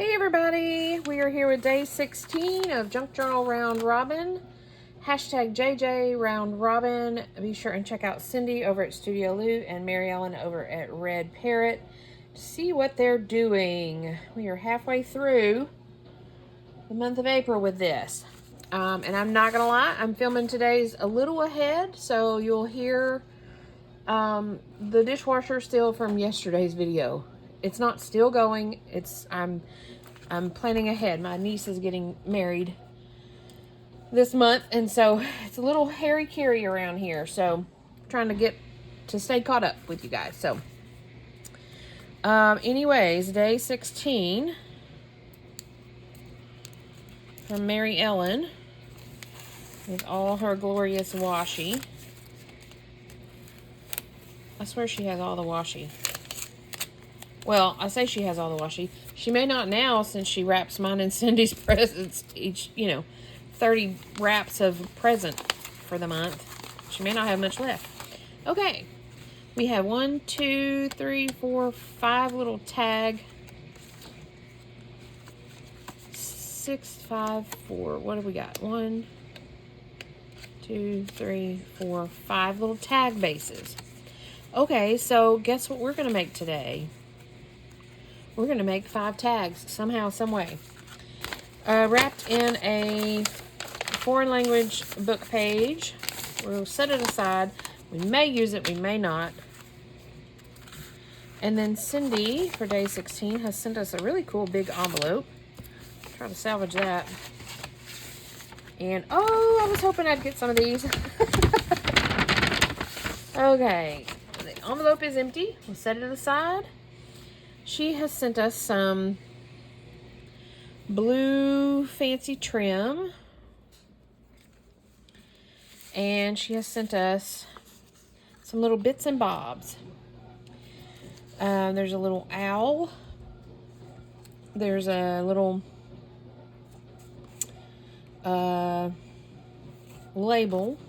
Hey everybody, we are here with day 16 of Junk Journal Round Robin. Hashtag JJ Round Robin. Be sure and check out Cindy over at Studio Loot and Mary Ellen over at Red Parrot to see what they're doing. We are halfway through the month of April with this. And I'm not gonna lie, I'm filming today's a little ahead, so you'll hear the dishwasher still from yesterday's video. It's not still going. I'm planning ahead. My niece is getting married this month, and so it's a little hairy-carry around here. So, trying to stay caught up with you guys. So, anyways, day 16 from Mary Ellen with all her glorious washi. I swear she has all the washi. Well, I say she has all the washi. She may not now, since she wraps mine and Cindy's presents each, 30 wraps of present for the month. She may not have much left. Okay. We have 1, 2, 3, 4, 5 little tag. 6, 5, 4. What have we got? 1, 2, 3, 4, 5 little tag bases. Okay, so guess what we're going to make today? We're going to make 5 tags somehow, some way. Wrapped in a foreign language book page. We'll set it aside. We may use it, we may not. And then Cindy, for day 16, has sent us a really cool big envelope. Try to salvage that. And, oh, I was hoping I'd get some of these. Okay. The envelope is empty. We'll set it aside. She has sent us some blue fancy trim. And she has sent us some little bits and bobs. There's a little owl. There's a little label.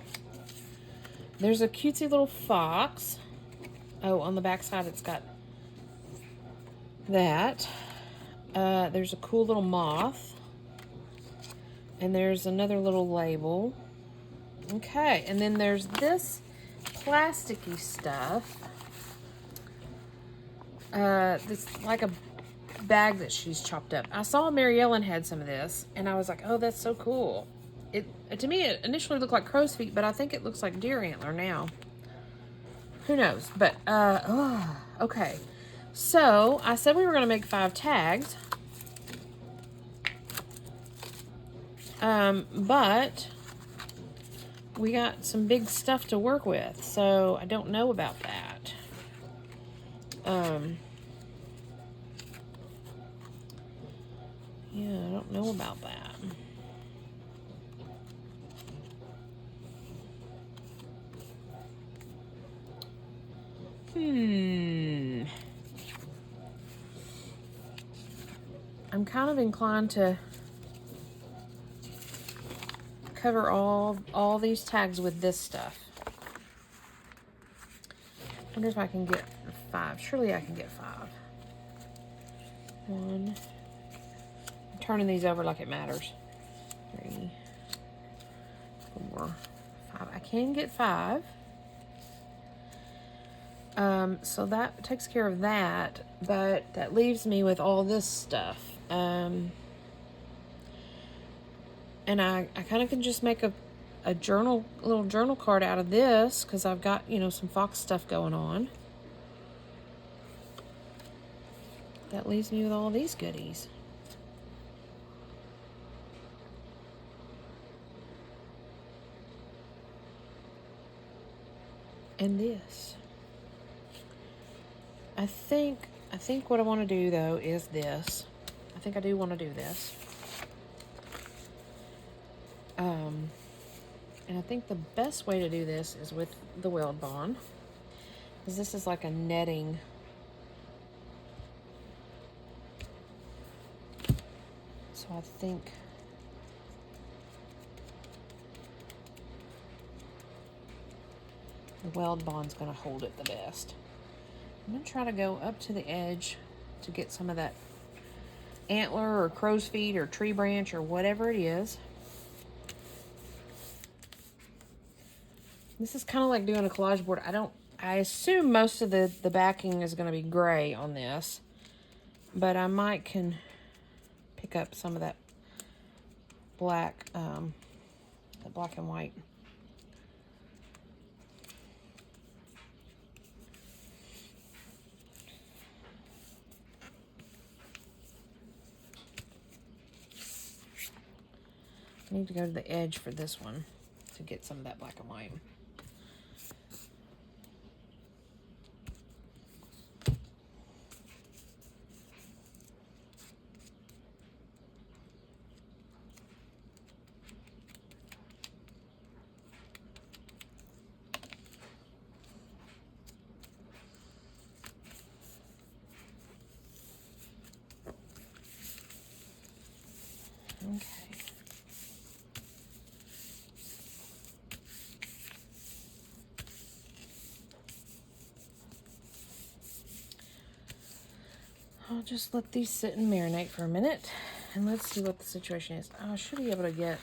There's a cutesy little fox. Oh, on the back side it's got that. There's a cool little moth. And there's another little label. Okay, and then there's this plasticky stuff. This like a bag that she's chopped up. I saw Mary Ellen had some of this, and I was like, oh, that's so cool. To me, it initially looked like crow's feet, but I think it looks like deer antler now. Who knows? But, okay. So, I said we were going to make 5 tags. But we got some big stuff to work with, so I don't know about that. Yeah, I don't know about that. I'm kind of inclined to cover all these tags with this stuff. I wonder if I can get 5. Surely I can get 5. 1. I'm turning these over like it matters. 3, 4, 5. I can get 5. So that takes care of that, but that leaves me with all this stuff. And I kind of can just make a little journal card out of this, because I've got, some fox stuff going on. That leaves me with all these goodies. And this. I think what I want to do, though, is this. I think I do want to do this. And I think the best way to do this is with the weld bond, because this is like a netting. So I think the weld bond's going to hold it the best. I'm going to try to go up to the edge to get some of that antler or crow's feet or tree branch or whatever it is. This is kind of like doing a collage board. I assume most of the backing is going to be gray on this, but I might can pick up some of that black, the black and white. I need to go to the edge for this one to get some of that black and white. Okay. I'll just let these sit and marinate for a minute, and let's see what the situation is. I should be able to get,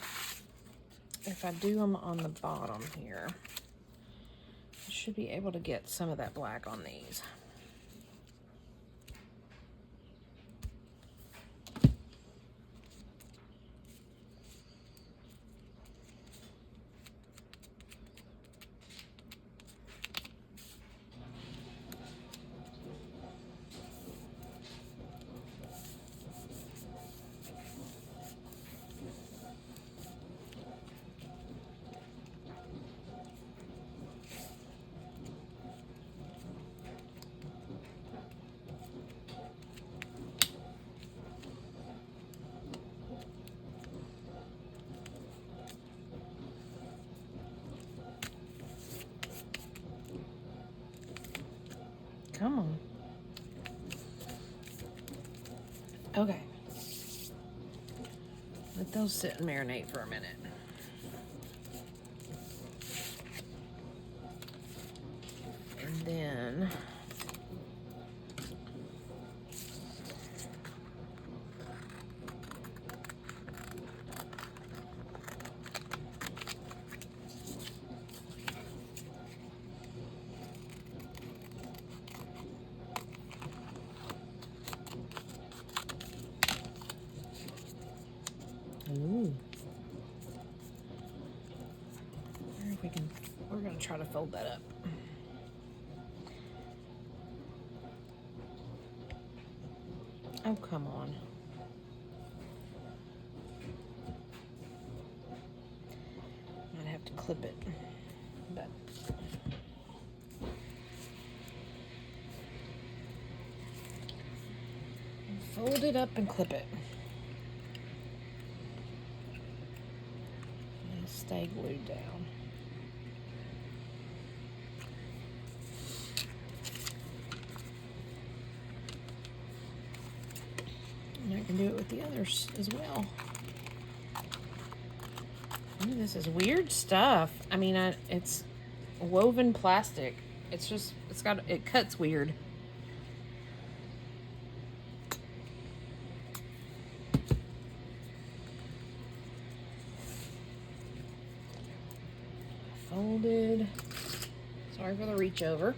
if I do them on the bottom here, I should be able to get some of that black on these. Come on. Okay. Let those sit and marinate for a minute. And then ooh. Wonder if we can, we're gonna try to fold that up. Oh, come on. Might have to clip it, but fold it up and clip it. And stay glued down. And I can do it with the others as well. Ooh, this is weird stuff. I mean, it's woven plastic. It's just, it cuts weird. Folded. Sorry for the reach over.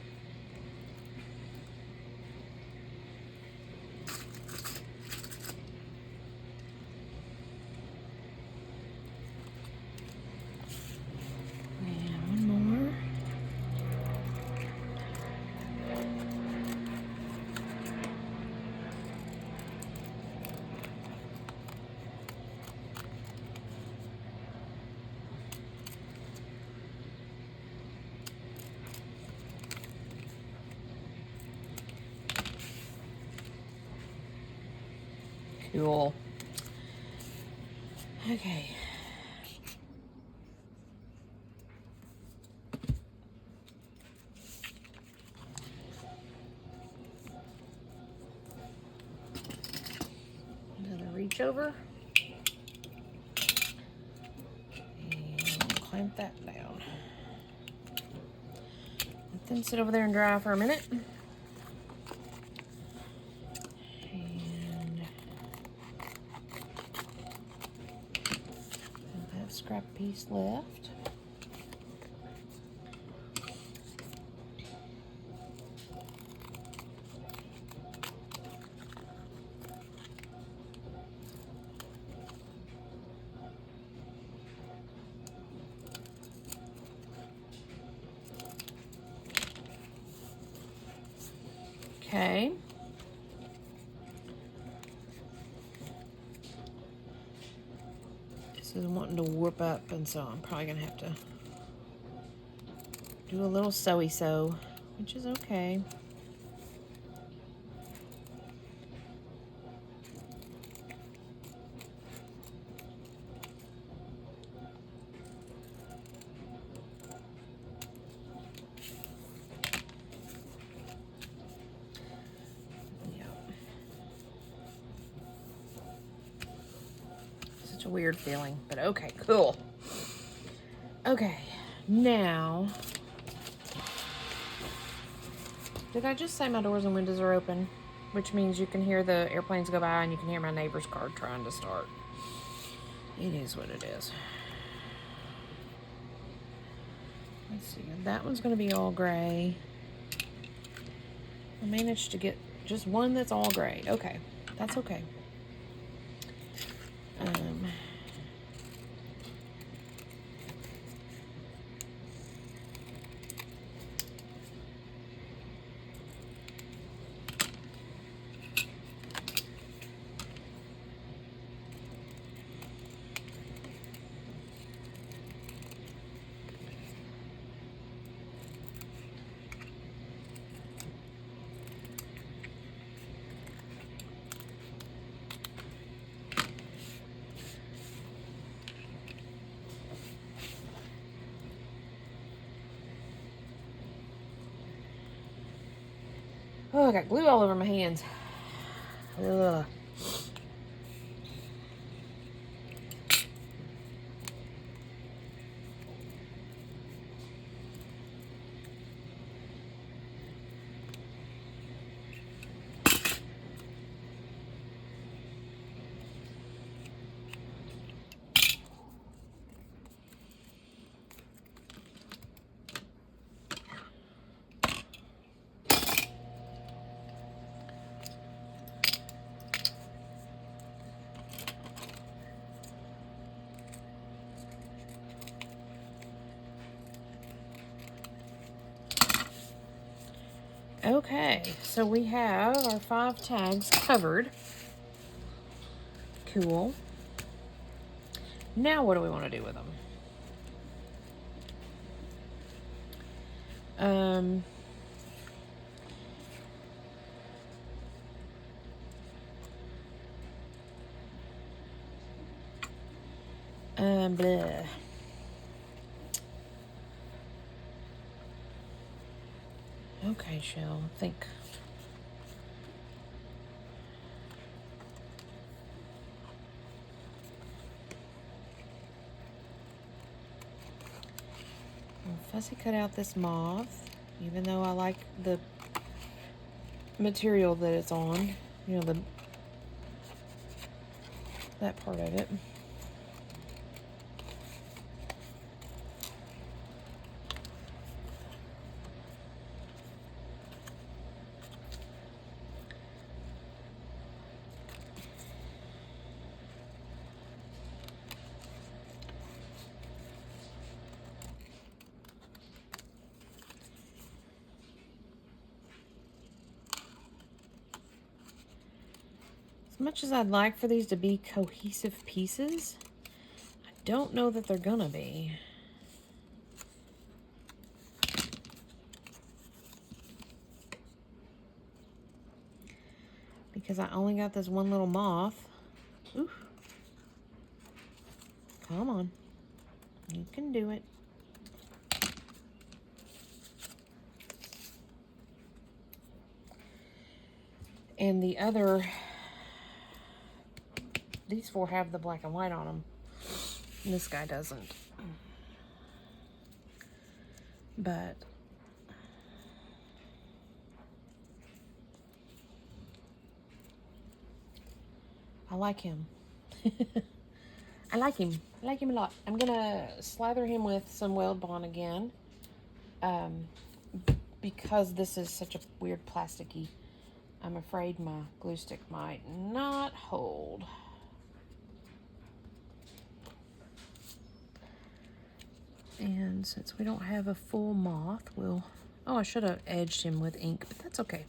Cool. Okay. Another reach over. And clamp that down. Let them sit over there and dry for a minute. scrap piece left. Okay. This is wanting to warp up, and so I'm probably going to have to do a little sew-y-sew, which is okay. A weird feeling, but okay, cool. Okay, now, did I just say my doors and windows are open? Which means you can hear the airplanes go by and you can hear my neighbor's car trying to start. It is what it is. Let's see, that one's going to be all gray. I managed to get just one that's all gray. Okay, that's okay. Oh, I got glue all over my hands. Ugh. Okay, so we have our 5 tags covered. Cool. Now what do we want to do with them? Bleh. Okay, Shell, think. I'll fussy cut out this moth, even though I like the material that it's on, you know, that part of it. As much as I'd like for these to be cohesive pieces, I don't know that they're gonna be. Because I only got this one little moth. Oof. Come on. You can do it. And the other, these 4 have the black and white on them. And this guy doesn't. But I like him. I like him. I like him a lot. I'm gonna slather him with some Weld Bond again. Because this is such a weird plasticky, I'm afraid my glue stick might not hold. And since we don't have a full moth, we'll... Oh, I should have edged him with ink, but that's okay.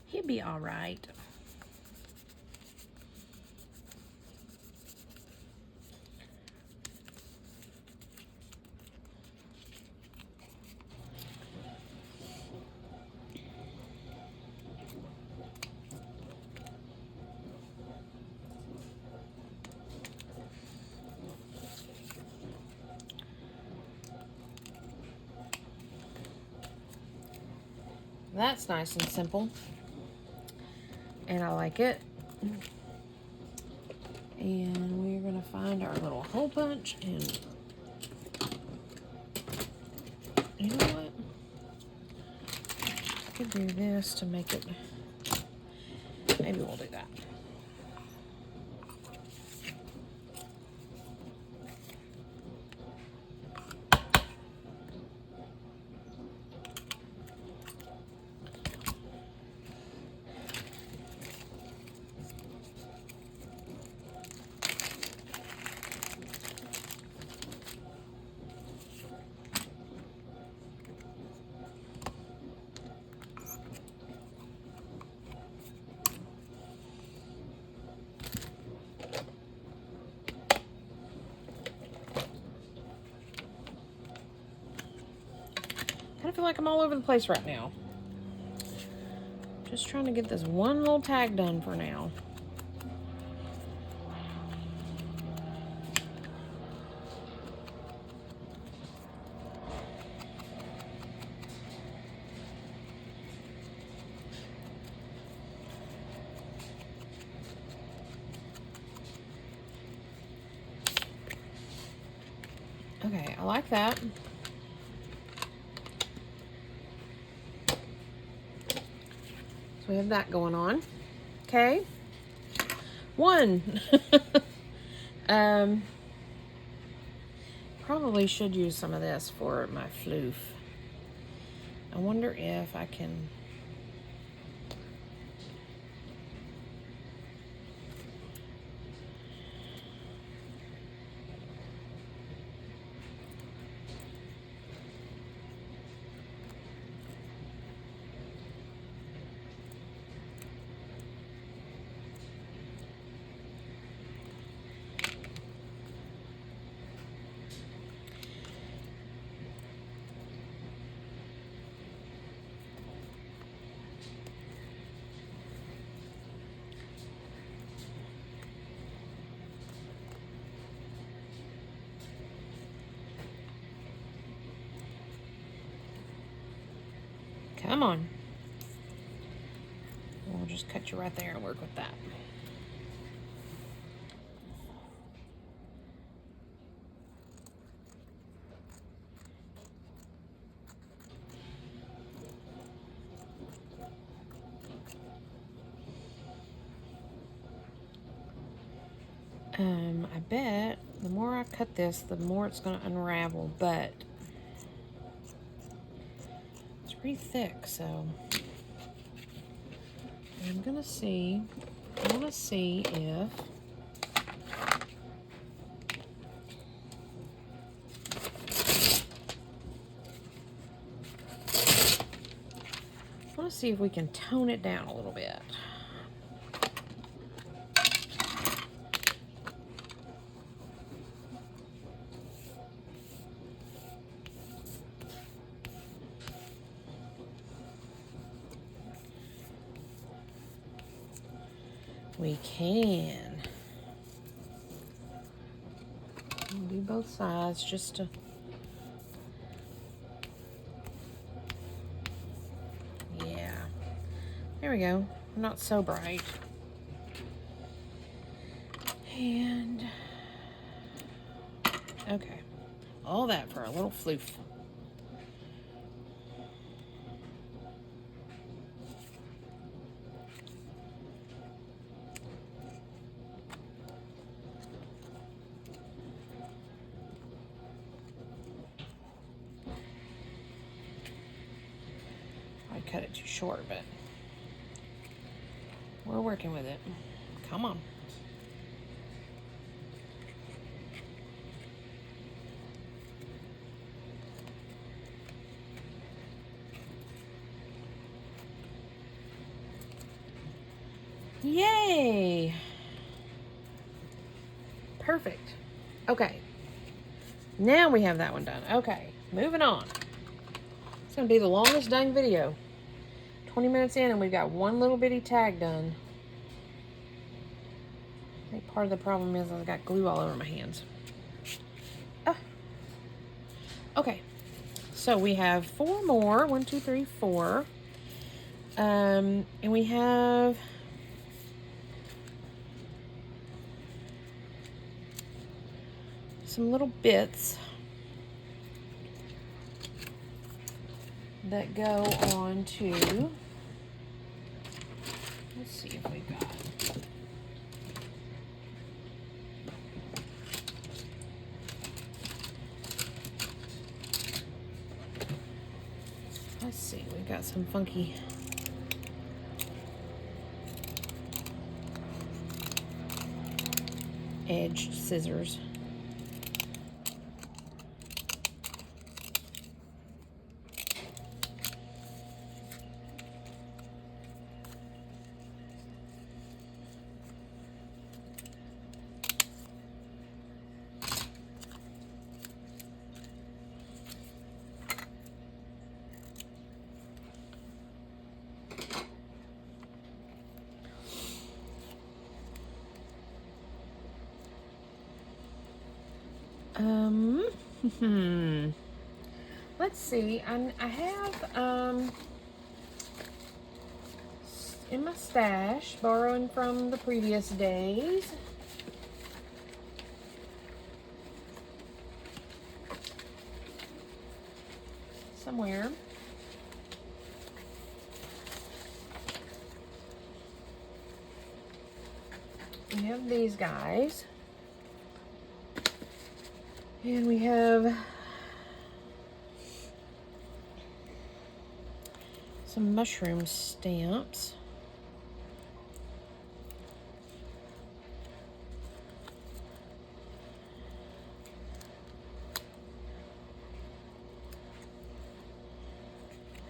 He'll be all right. That's nice and simple. And I like it. And we're going to find our little hole punch. And you know what? I could do this to make it... Maybe we'll do that. I feel like I'm all over the place right now. Just trying to get this one little tag done for now. Okay, I like that. So we have that going on. Okay. One. Probably should use some of this for my floof. I wonder if I can... Come on. We'll just cut you right there and work with that. I bet the more I cut this, the more it's going to unravel, but it's pretty thick, so I'm going to see, I want to see if we can tone it down a little bit. We can. We'll do both sides just to... Yeah. There we go. Not so bright. And... Okay. All that for a little floof. cut it too short, but we're working with it. Come on. Yay! Perfect. Okay. Now we have that one done. Okay, moving on. It's going to be the longest dang video. 20 minutes in and we've got one little bitty tag done. I think part of the problem is I've got glue all over my hands. Okay, so we have 4 more. 1, 2, 3, 4. And we have some little bits that go on to, let's see if we've got, let's see, we've got some funky edged scissors. Let's see. I have in my stash, borrowing from the previous days, somewhere. We have these guys. And we have some mushroom stamps.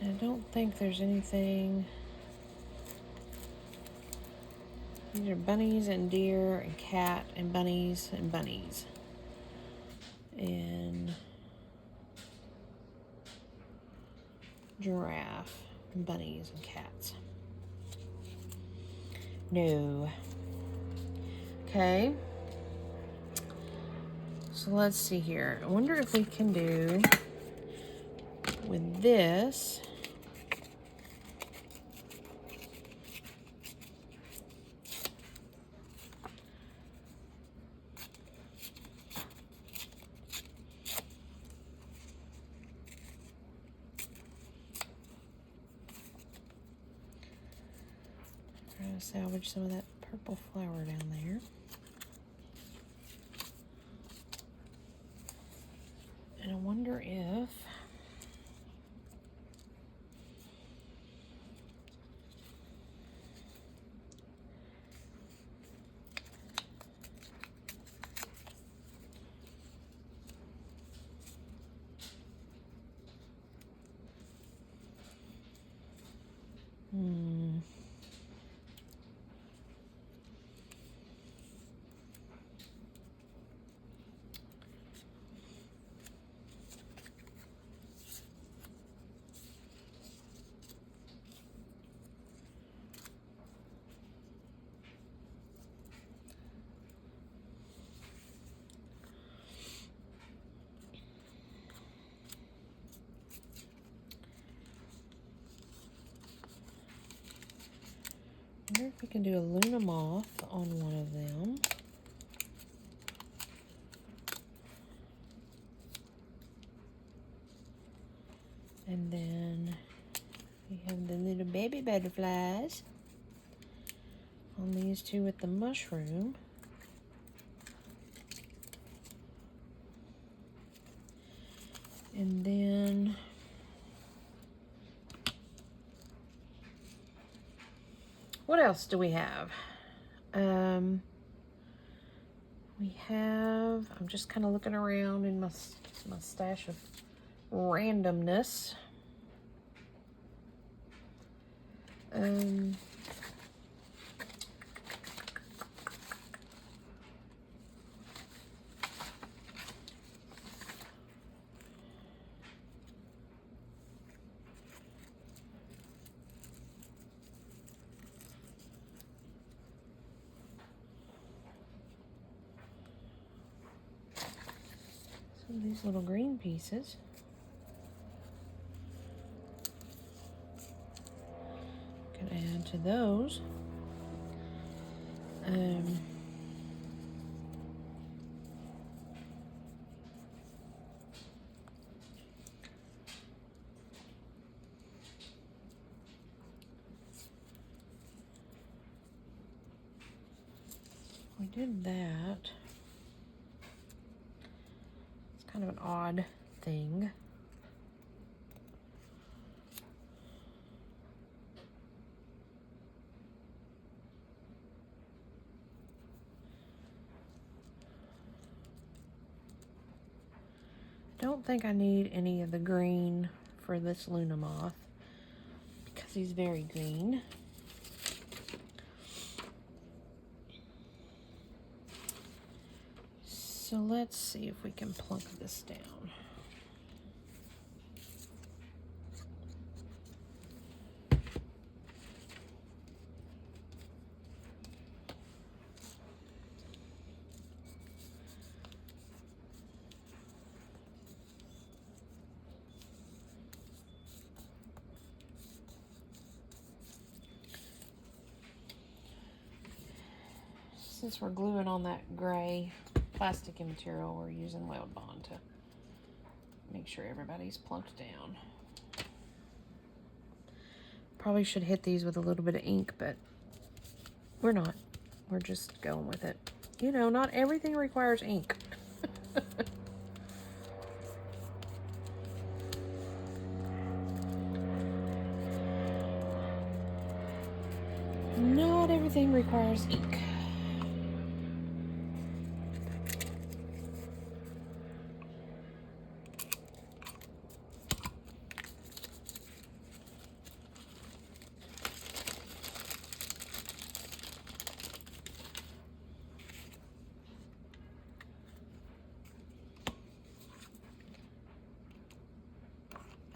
I don't think there's anything. These are bunnies and deer and cat and bunnies and bunnies. And giraffe and bunnies and cats. No. Okay. So let's see here. I wonder if we can do with this. Trying to salvage some of that purple flower down there. And I wonder if I wonder if we can do a Luna moth on one of them. And then we have the little baby butterflies on these two with the mushroom. And then What else do we have? I'm just kind of looking around in my stash of randomness. Some of these little green pieces. Can add to those. We did that. It's kind of an odd thing. Don't think I need any of the green for this Luna moth because he's very green. So let's see if we can plunk this down. Since we're gluing on that gray plastic material, we're using Weld Bond to make sure everybody's plunked down. Probably should hit these with a little bit of ink, but we're not. We're just going with it. You know, not everything requires ink. Not everything requires ink.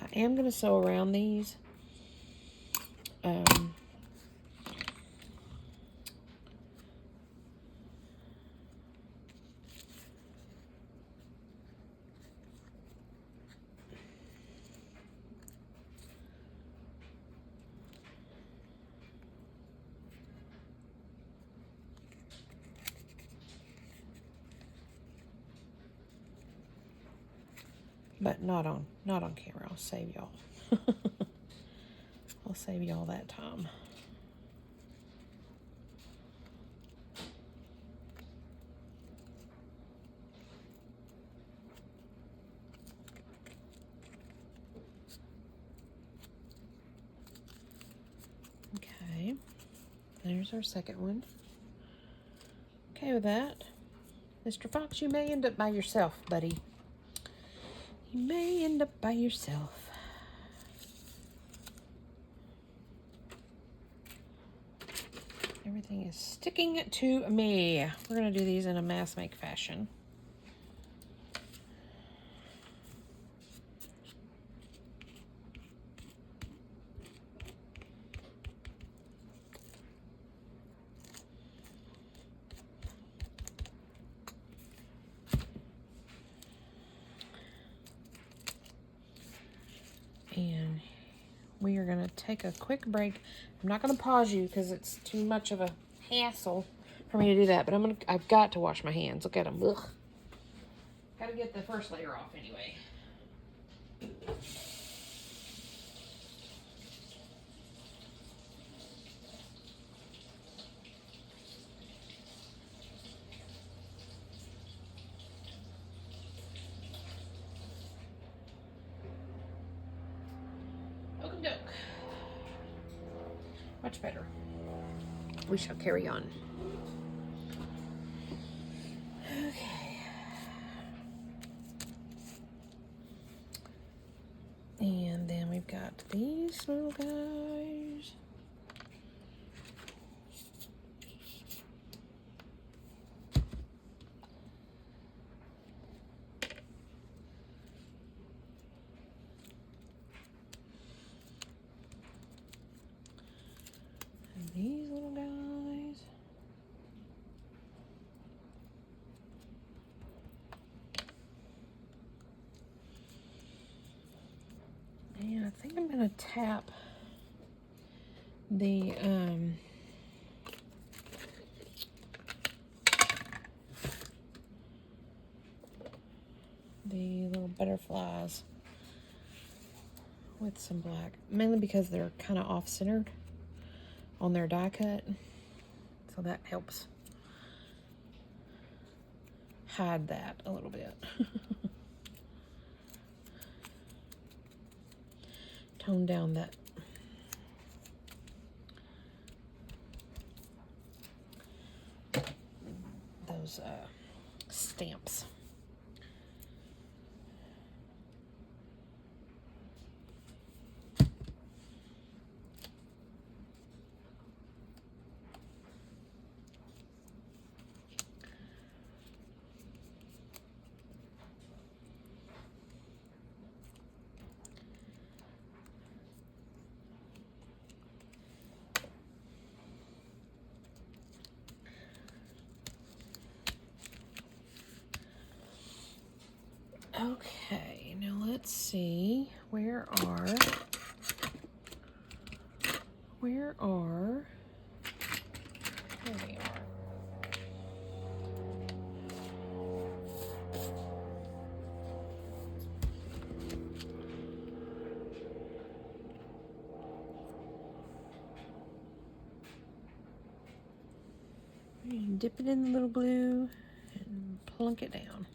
I am going to sew around these. But not on camera. I'll save y'all. I'll save y'all that time. Okay, there's our second one. Okay with that. Mr. Fox, you may end up by yourself, buddy. You may end up by yourself. Everything is sticking to me. We're going to do these in a mass make fashion. And we are going to take a quick break. I'm not going to pause you because it's too much of a hassle for me to do that, but I've got to wash my hands. Look at them. Ugh. Got to get the first layer off anyway. Okie doke. Much better. we shall carry on. Okay. And then we've got these little guys. And these little guys. And I think I'm going to tap the little butterflies with some black, mainly because they're kind of off-centered on their die cut, so that helps hide that a little bit. Tone down that those stamps. Okay, now let's see, where are, there they are. You dip it in the little glue and plunk it down.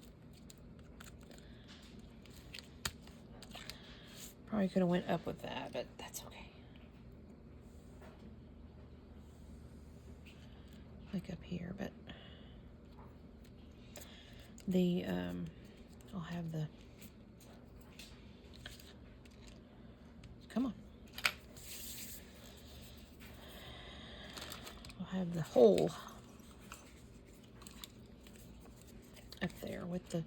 Probably could have went up with that, but that's okay. Like up here, but the I'll have the, come on. I'll have the hole up there with the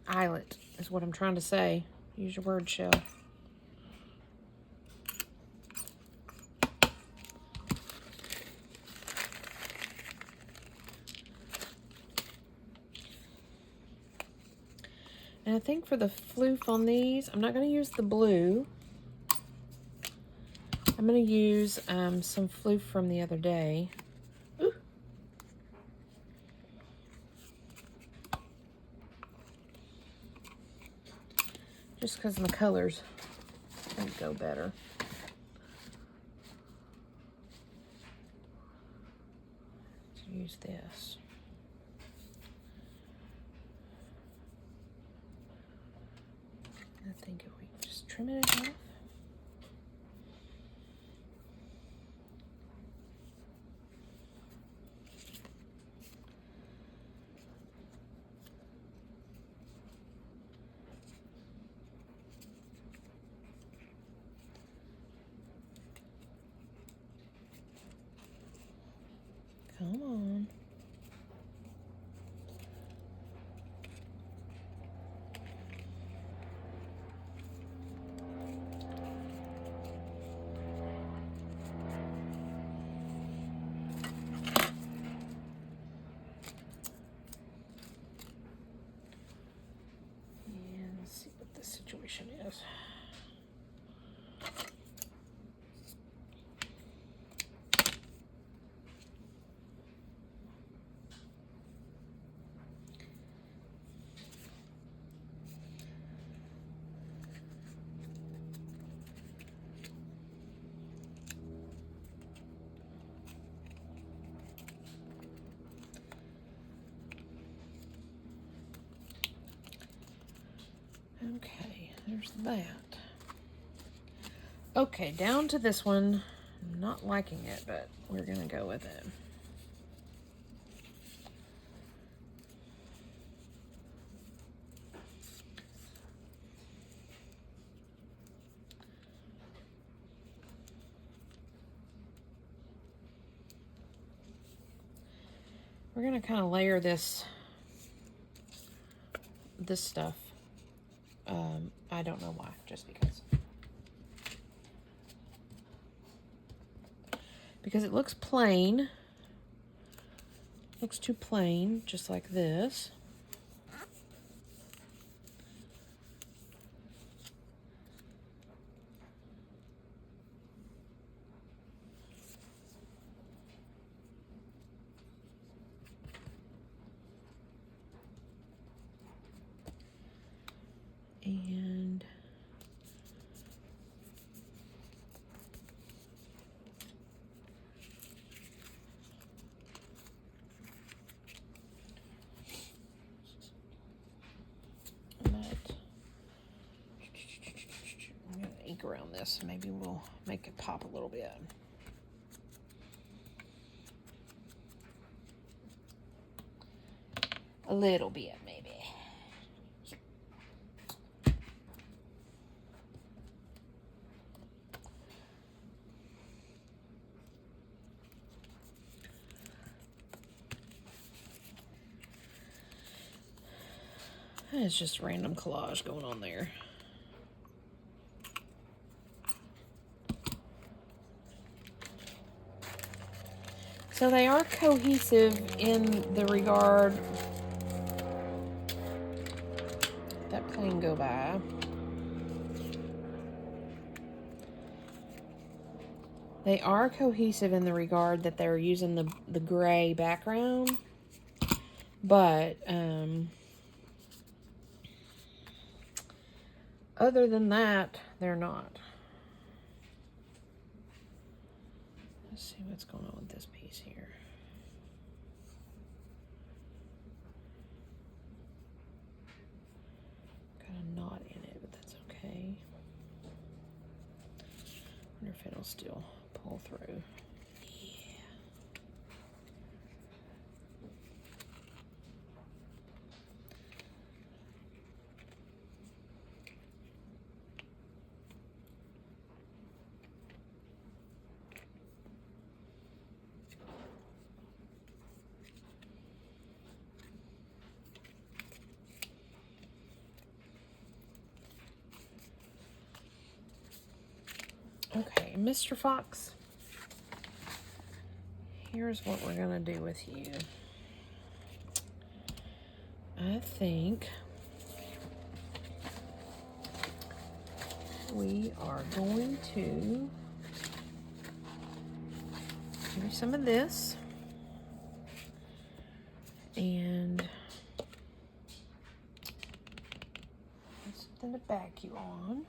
eyelet is what I'm trying to say. Use your word, Shell. And I think for the floof on these, I'm not going to use the blue. I'm going to use some floof from the other day. Ooh. Just because my colors think go better. Let's use this. I think if we just trim it off. Come on. And let's see what the situation is. Okay, there's that. Okay, down to this one. I'm not liking it, but we're gonna go with it. We're gonna kind of layer this stuff. I don't know why, just because. Because it looks plain. Looks too plain, just like this. And I'm going to ink around this. Maybe we'll make it pop a little bit. A little bit, maybe. It's just random collage going on there. So they are cohesive in the regard that plane go by. They are cohesive in the regard that they're using the gray background, but other than that, they're not. Let's see what's going on with this piece here. Got a knot in it, but that's okay. Wonder if it'll still pull through. Okay, Mr. Fox, here's what we're gonna do with you. I think we are going to give you some of this and something to back you on.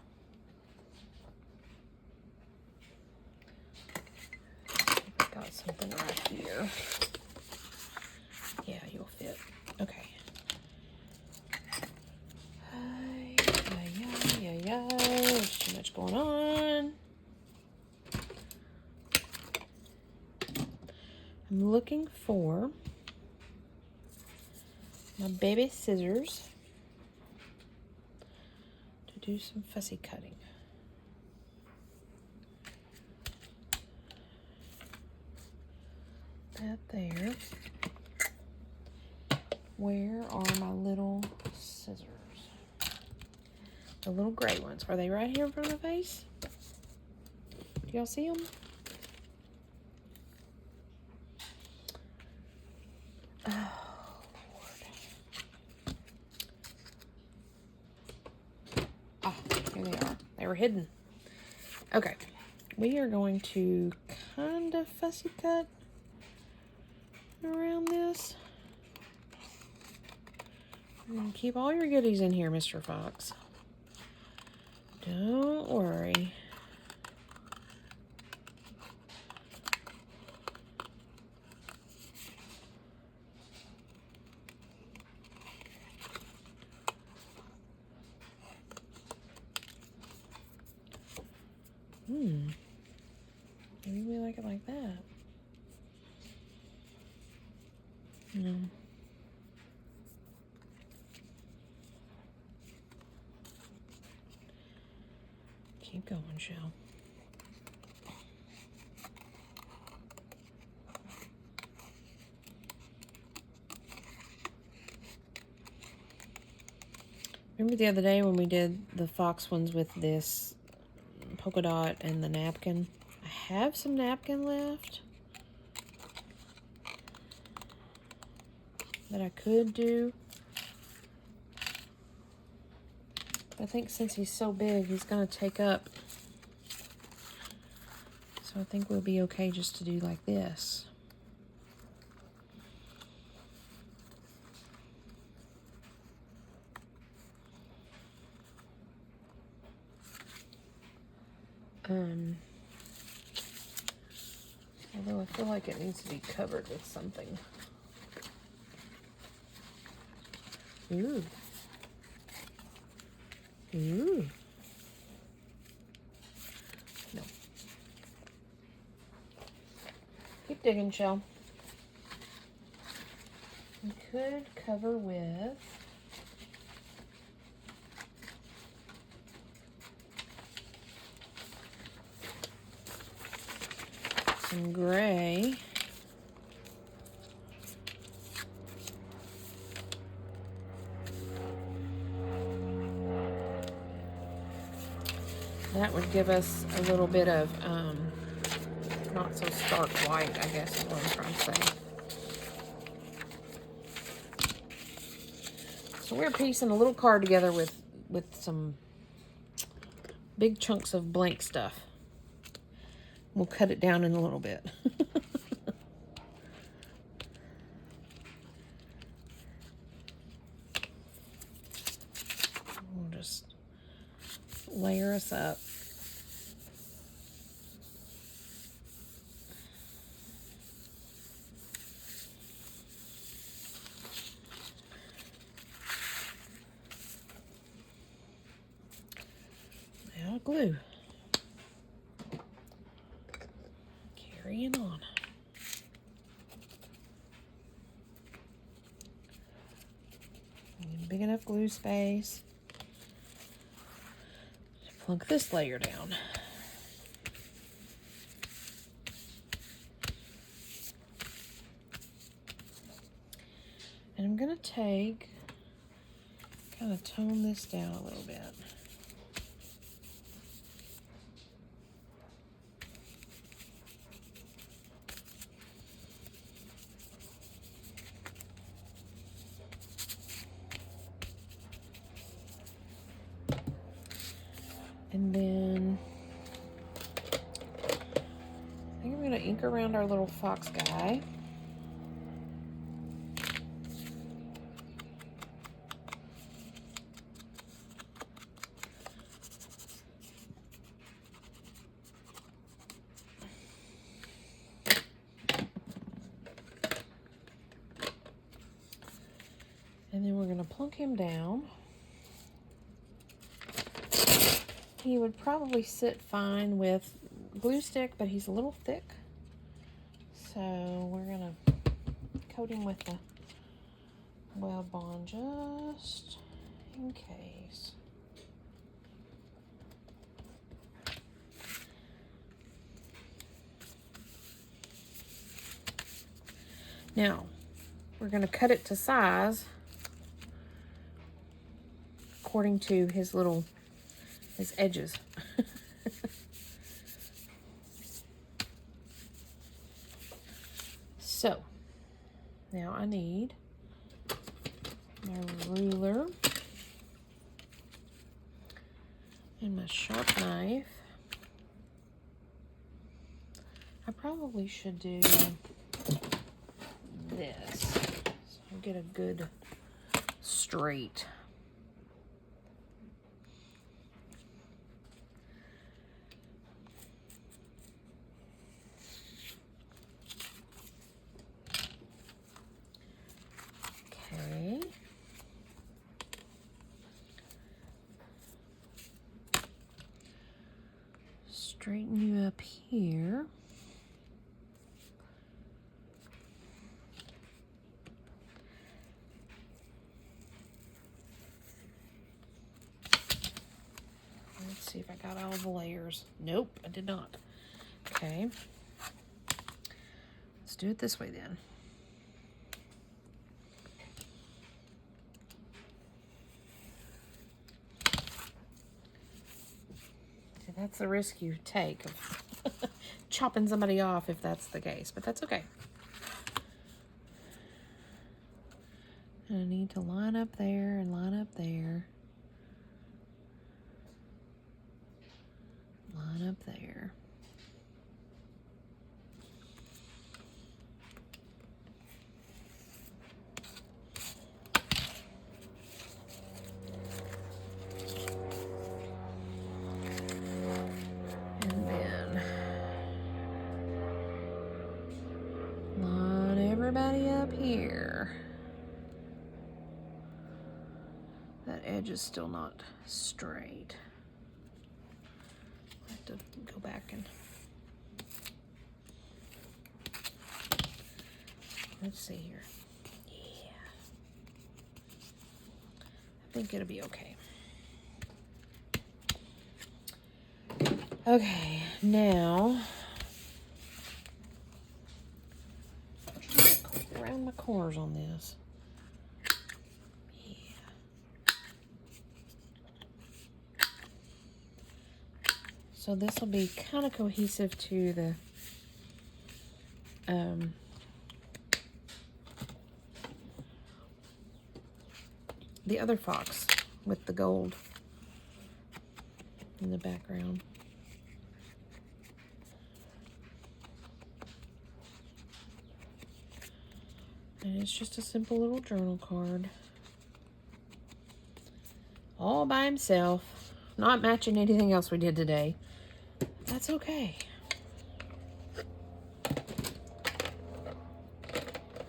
Got something right here. Yeah, you'll fit. Okay. There's too much going on. I'm looking for my baby scissors to do some fussy cutting. That there. Where are my little scissors? The little gray ones. Are they right here in front of the face? Do y'all see them? Oh, Lord. Ah, here they are. They were hidden. Okay. We are going to kind of fussy cut around this. We're going to keep all your goodies in here, Mr. Fox. Don't worry. Maybe we like it like that. No. Keep going, Shell. Remember the other day when we did the fox ones with this polka dot and the napkin? I have some napkin left that I could do. I think since he's so big, he's going to take up. So I think we'll be okay just to do like this. Although I feel like it needs to be covered with something. Ooh. Ooh. No. Keep digging, Shell. We could cover with some gray. That would give us a little bit of not so stark white, I guess is what I'm trying to say. So we're piecing a little card together with some big chunks of blank stuff. We'll cut it down in a little bit. We'll just layer us up. Now glue. Carrying on. Big enough glue space to plunk this layer down. And I'm going to kind of tone this down a little bit. And then I think I'm going to ink around our little fox guy. And then we're going to plunk him down. He would probably sit fine with glue stick, but he's a little thick. So we're going to coat him with the web bond just in case. Now, we're going to cut it to size according to his edges. So, now I need my ruler and my sharp knife. I probably should do this so I get a good straight. Okay. Straighten you up here. out all the layers. Nope, I did not. Okay. Let's do it this way then. See, that's the risk you take of chopping somebody off if that's the case, but that's okay. And I need to line up there and line up there. Line up there. And then line everybody up here. That edge is still not straight. I have to go back and let's see here. Yeah. I think it'll be okay. Okay, now around my corners on this. So this will be kind of cohesive to the other fox with the gold in the background. And it's just a simple little journal card. All by himself. Not matching anything else we did today. That's okay.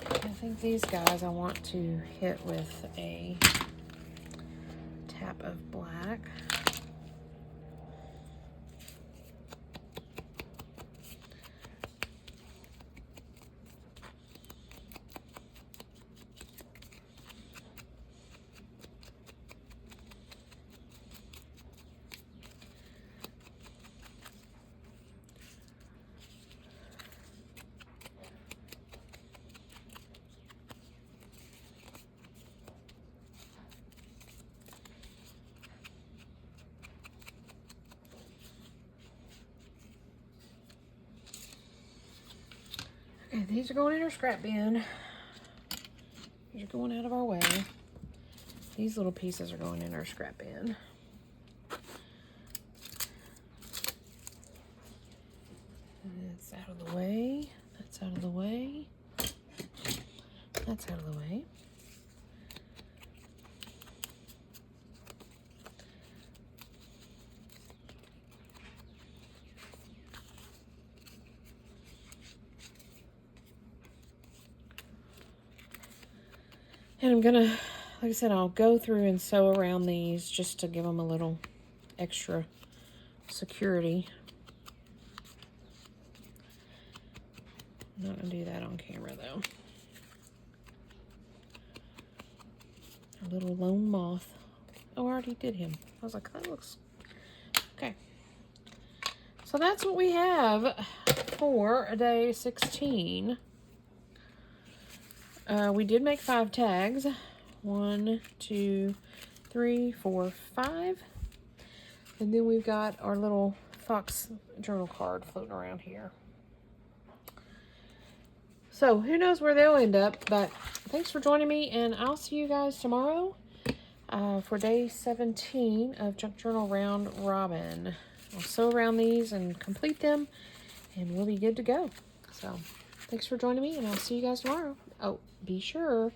I think these guys I want to hit with a tap of black. Okay, these are going in our scrap bin. These are going out of our way. These little pieces are going in our scrap bin. That's out of the way. That's out of the way. That's out of the way. And I'm gonna, like I said, I'll go through and sew around these just to give them a little extra security. I'm not gonna do that on camera though. A little lone moth. Oh, I already did him. I was like, that looks okay. So that's what we have for day 16. We did make 5 tags. 1, 2, 3, 4, 5. And then we've got our little fox journal card floating around here. So who knows where they'll end up, but thanks for joining me, and I'll see you guys tomorrow for day 17 of Junk Journal Round Robin. I'll sew around these and complete them, and we'll be good to go. So thanks for joining me, and I'll see you guys tomorrow. Oh, be sure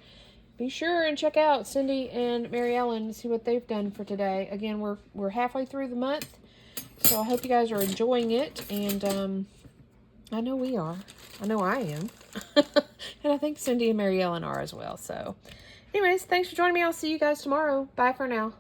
and check out Cindy and Mary Ellen and see what they've done for today. Again, we're halfway through the month, so I hope you guys are enjoying it, and I know we are. I know I am. And I think Cindy and Mary Ellen are as well. So anyways, thanks for joining me. I'll see you guys tomorrow. Bye for now.